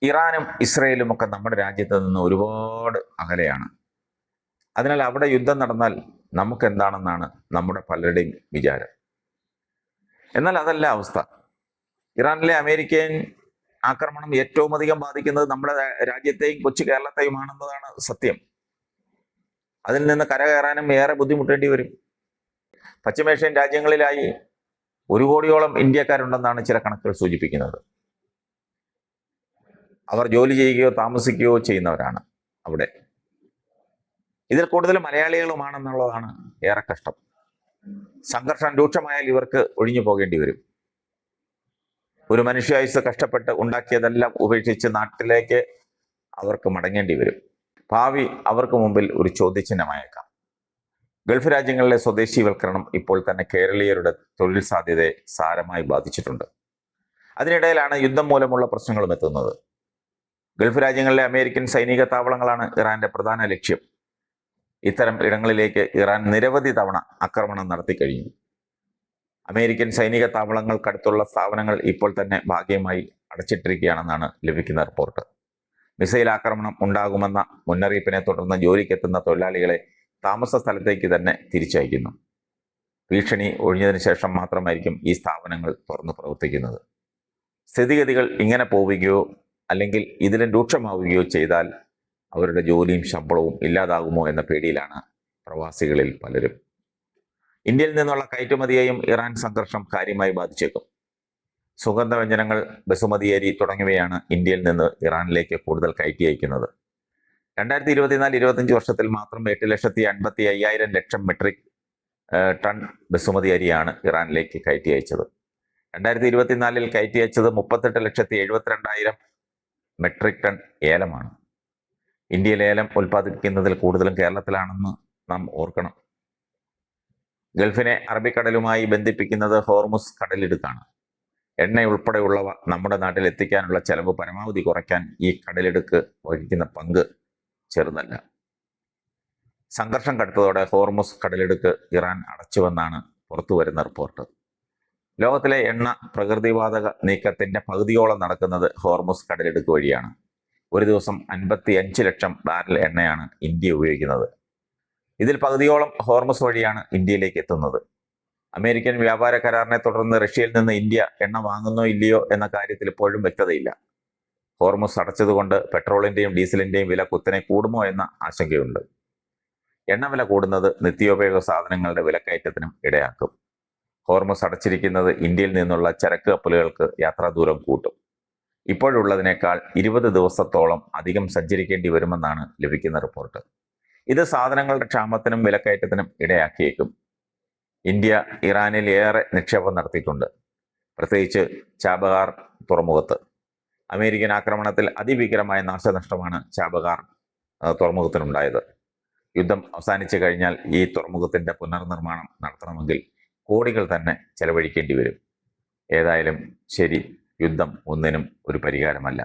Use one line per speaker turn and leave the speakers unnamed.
ഇറാനും ഇസ്രയേലും ഒക്കെ നമ്മുടെ രാജ്യത്ത് നിന്ന് ഒരുപാട് അകലെയാണ്. അതിനാൽ അവിടെ യുദ്ധം നടന്നാൽ നമുക്ക് എന്താണെന്നാണ് നമ്മുടെ പലരുടെയും വിചാരം. എന്നാൽ അതല്ല അവസ്ഥ. ഇറാനിലെ അമേരിക്കൻ ആക്രമണം ഏറ്റവും അധികം ബാധിക്കുന്നത് നമ്മുടെ രാജ്യത്തെയും കൊച്ചു കേരളത്തെയുമാണെന്നതാണ് സത്യം. അതിൽ നിന്ന് കരകയറാനും ഏറെ ബുദ്ധിമുട്ടേണ്ടി വരും. പശ്ചിമേഷ്യൻ രാജ്യങ്ങളിലായി 1 കോടിയോളം ഇന്ത്യക്കാരുണ്ടെന്നാണ് ചില കണക്കുകൾ സൂചിപ്പിക്കുന്നത്. അവർ ജോലി ചെയ്യുകയോ താമസിക്കുകയോ ചെയ്യുന്നവരാണ് അവിടെ. ഇതിൽ കൂടുതൽ മലയാളികളുമാണെന്നുള്ളതാണ് ഏറെ കഷ്ടം. സംഘർഷം രൂക്ഷമായാൽ ഇവർക്ക് ഒഴിഞ്ഞു പോകേണ്ടി വരും. ഒരു മനുഷ്യായുസ് കഷ്ടപ്പെട്ട് ഉണ്ടാക്കിയതെല്ലാം ഉപേക്ഷിച്ച് നാട്ടിലേക്ക് അവർക്ക് മടങ്ങേണ്ടി വരും. ഭാവി അവർക്ക് മുമ്പിൽ ഒരു ചോദ്യചിഹ്നമായേക്കാം. ഗൾഫ് രാജ്യങ്ങളിലെ സ്വദേശീവൽക്കരണം ഇപ്പോൾ തന്നെ കേരളീയരുടെ തൊഴിൽ സാധ്യതയെ സാരമായി ബാധിച്ചിട്ടുണ്ട്. അതിനിടയിലാണ് യുദ്ധം മൂലമുള്ള പ്രശ്നങ്ങളും എത്തുന്നത്. ഗൾഫ് രാജ്യങ്ങളിലെ അമേരിക്കൻ സൈനിക താവളങ്ങളാണ് ഇറാന്റെ പ്രധാന ലക്ഷ്യം. ഇത്തരം ഇടങ്ങളിലേക്ക് ഇറാൻ നിരവധി തവണ ആക്രമണം നടത്തി കഴിഞ്ഞു. അമേരിക്കൻ സൈനിക താവളങ്ങൾക്കടുത്തുള്ള സ്ഥാപനങ്ങൾ ഇപ്പോൾ തന്നെ ഭാഗികമായി അടച്ചിട്ടിരിക്കുകയാണെന്നാണ് ലഭിക്കുന്ന റിപ്പോർട്ട്. മിസൈൽ ആക്രമണം ഉണ്ടാകുമെന്ന മുന്നറിയിപ്പിനെ തുടർന്ന് ജോലിക്കെത്തുന്ന തൊഴിലാളികളെ താമസ സ്ഥലത്തേക്ക് തന്നെ തിരിച്ചയക്കുന്നു. ഭീഷണി ഒഴിഞ്ഞതിന് ശേഷം മാത്രമായിരിക്കും ഈ സ്ഥാപനങ്ങൾ തുറന്നു പ്രവർത്തിക്കുന്നത്. സ്ഥിതിഗതികൾ ഇങ്ങനെ പോവുകയോ അല്ലെങ്കിൽ ഇതിലും രൂക്ഷമാവുകയോ ചെയ്താൽ അവരുടെ ജോലിയും ശമ്പളവും ഇല്ലാതാകുമോ എന്ന പേടിയിലാണ് പ്രവാസികളിൽ പലരും. ഇന്ത്യയിൽ നിന്നുള്ള കയറ്റുമതിയെയും ഇറാൻ സംഘർഷം കാര്യമായി ബാധിച്ചേക്കും. സുഗന്ധവ്യഞ്ജനങ്ങൾ, ബസുമതി അരി തുടങ്ങിയവയാണ് ഇന്ത്യയിൽ നിന്ന് ഇറാനിലേക്ക് കൂടുതൽ കയറ്റി അയക്കുന്നത്. 2024-25 വർഷത്തിൽ മാത്രം 8,55,000 മെട്രിക് ടൺ ബസുമതി അരിയാണ് ഇറാനിലേക്ക് കയറ്റി അയച്ചത്. 2024 കയറ്റി അയച്ചത് 38,72,000 മെട്രിക് ടൺ ഏലമാണ്. ഇന്ത്യയിൽ ഏലം ഉൽപ്പാദിപ്പിക്കുന്നതിൽ കൂടുതലും കേരളത്തിലാണെന്ന് നാം ഓർക്കണം. ഗൾഫിനെ അറബിക്കടലുമായി ബന്ധിപ്പിക്കുന്നത് ഹോർമുസ് കടലിടുക്കാണ്. എണ്ണ ഉൾപ്പെടെയുള്ളവ നമ്മുടെ നാട്ടിൽ എത്തിക്കാനുള്ള ചെലവ് പരമാവധി കുറയ്ക്കാൻ ഈ കടലിടുക്ക് വഹിക്കുന്ന പങ്ക് ചെറുതല്ല. സംഘർഷം കടുത്തതോടെ ഹോർമുസ് കടലിടുക്ക് ഇറാൻ അടച്ചുവെന്നാണ് പുറത്തുവരുന്ന റിപ്പോർട്ട്. ലോകത്തിലെ എണ്ണ പ്രകൃതിവാതക നീക്കത്തിന്റെ പകുതിയോളം നടക്കുന്നത് ഹോർമുസ് കടലിടുക്ക് വഴിയാണ്. ഒരു ദിവസം 55 ലക്ഷം ബാരൽ എണ്ണയാണ് ഇന്ത്യ ഉപയോഗിക്കുന്നത്. ഇതിൽ പകുതിയോളം ഹോർമുസ് വഴിയാണ് ഇന്ത്യയിലേക്ക് എത്തുന്നത്. അമേരിക്കൻ വ്യാപാര കരാറിനെ തുടർന്ന് റഷ്യയിൽ നിന്ന് ഇന്ത്യ എണ്ണ വാങ്ങുന്നോ ഇല്ലയോ എന്ന കാര്യത്തിൽ ഇപ്പോഴും വ്യക്തതയില്ല. ഹോർമുസ് അടച്ചതുകൊണ്ട് പെട്രോളിന്റെയും ഡീസലിന്റെയും വില കുത്തനെ കൂടുമോ എന്ന ആശങ്കയുണ്ട്. എണ്ണ വില കൂടുന്നത് നിത്യോപയോഗ സാധനങ്ങളുടെ വിലക്കയറ്റത്തിനും ഇടയാക്കും. ഹോർമുസ് അടച്ചിരിക്കുന്നത് ഇന്ത്യയിൽ നിന്നുള്ള ചരക്ക് കപ്പലുകൾക്ക് യാത്രാദൂരം കൂട്ടും. ഇപ്പോഴുള്ളതിനേക്കാൾ 20 ദിവസത്തോളം അധികം സഞ്ചരിക്കേണ്ടി വരുമെന്നാണ് ലഭിക്കുന്ന റിപ്പോർട്ട്. ഇത് സാധനങ്ങളുടെ ക്ഷാമത്തിനും വിലക്കയറ്റത്തിനും ഇടയാക്കിയേക്കും. ഇന്ത്യ ഇറാനിൽ ഏറെ നിക്ഷേപം നടത്തിയിട്ടുണ്ട്, പ്രത്യേകിച്ച് ചാബഹാർ തുറമുഖത്ത്. അമേരിക്കൻ ആക്രമണത്തിൽ അതിഭീകരമായ നാശനഷ്ടമാണ് ചാബഹാർ തുറമുഖത്തിനുണ്ടായത്. യുദ്ധം അവസാനിച്ചു കഴിഞ്ഞാൽ ഈ തുറമുഖത്തിന്റെ പുനർനിർമ്മാണം നടത്തണമെങ്കിൽ കോടികൾ തന്നെ ചെലവഴിക്കേണ്ടി വരും. ഏതായാലും ശരി, യുദ്ധം ഒന്നിനും ഒരു പരിഹാരമല്ല.